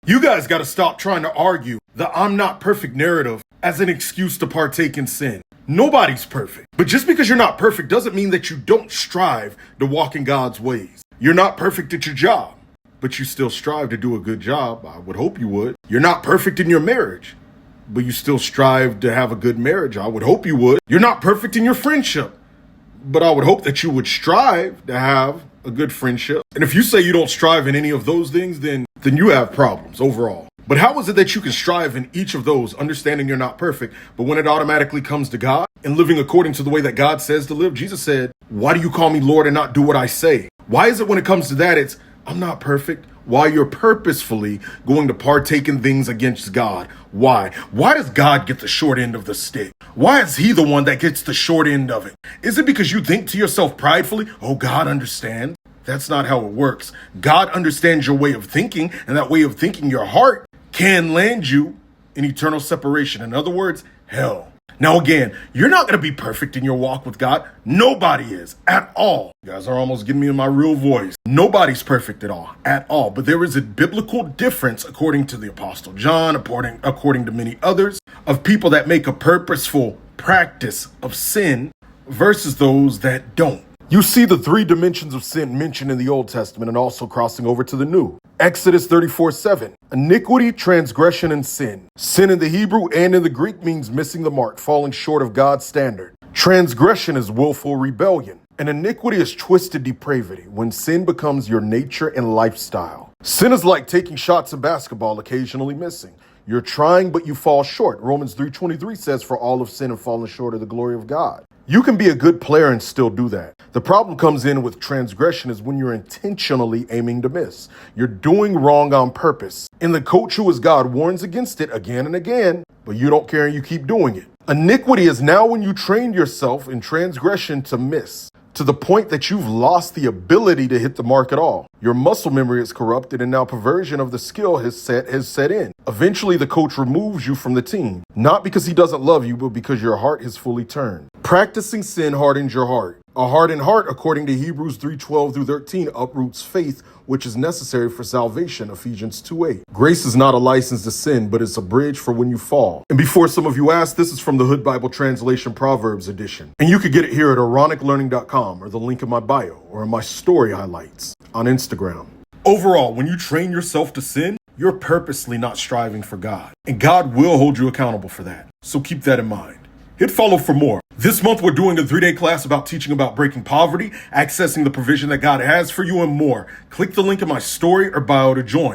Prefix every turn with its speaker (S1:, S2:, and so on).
S1: You guys gotta stop trying to argue the I'm not perfect narrative as an excuse to partake in sin. Nobody's perfect. But just because you're not perfect doesn't mean that you don't strive to walk in God's ways. You're not perfect at your job, but you still strive to do a good job. I would hope you would. You're not perfect in your marriage, but you still strive to have a good marriage. I would hope you would. You're not perfect in your friendship, but I would hope that you would strive to have a good friendship. And if you say you don't strive in any of those things, then you have problems overall. But how is it that you can strive in each of those, understanding you're not perfect, but when it automatically comes to God and living according to the way that God says to live? Jesus said, "Why do you call me Lord and not do what I say?" Why is it when it comes to that, it's, I'm not perfect, while you're purposefully going to partake in things against God? Why? Why does God get the short end of the stick? Why is he the one that gets the short end of it? Is it because you think to yourself pridefully, oh, God understands? That's not how it works. God understands your way of thinking, and that way of thinking, your heart, can land you in eternal separation. In other words, hell. Now again, you're not going to be perfect in your walk with God. Nobody is at all. You guys are almost getting me in my real voice. Nobody's perfect at all. But there is a biblical difference, according to the Apostle John, according to many others, of people that make a purposeful practice of sin versus those that don't. You see the three dimensions of sin mentioned in the Old Testament and also crossing over to the New. Exodus 34:7. Iniquity, transgression, and sin. Sin in the Hebrew and in the Greek means missing the mark, falling short of God's standard. Transgression is willful rebellion. And iniquity is twisted depravity, when sin becomes your nature and lifestyle. Sin is like taking shots of basketball, occasionally missing. You're trying, but you fall short. Romans 3:23 says, for all have sinned and fallen short of the glory of God. You can be a good player and still do that. The problem comes in with transgression is when you're intentionally aiming to miss. You're doing wrong on purpose. And the coach who is God warns against it again and again, but you don't care and you keep doing it. Iniquity is now when you train yourself in transgression to miss, to the point that you've lost the ability to hit the mark at all. Your muscle memory is corrupted and now perversion of the skill has set in. Eventually, the coach removes you from the team, not because he doesn't love you, but because your heart is fully turned. Practicing sin hardens your heart. A hardened heart, according to Hebrews 3:12 through 13, uproots faith, which is necessary for salvation, Ephesians 2:8. Grace is not a license to sin, but it's a bridge for when you fall. And before some of you ask, this is from the Hood Bible Translation Proverbs edition. And you could get it here at ironiclearning.com or the link in my bio or in my story highlights on Instagram. Overall, when you train yourself to sin, you're purposely not striving for God. And God will hold you accountable for that. So keep that in mind. Hit follow for more. This month, we're doing a 3-day class about teaching about breaking poverty, accessing the provision that God has for you, and more. Click the link in my story or bio to join.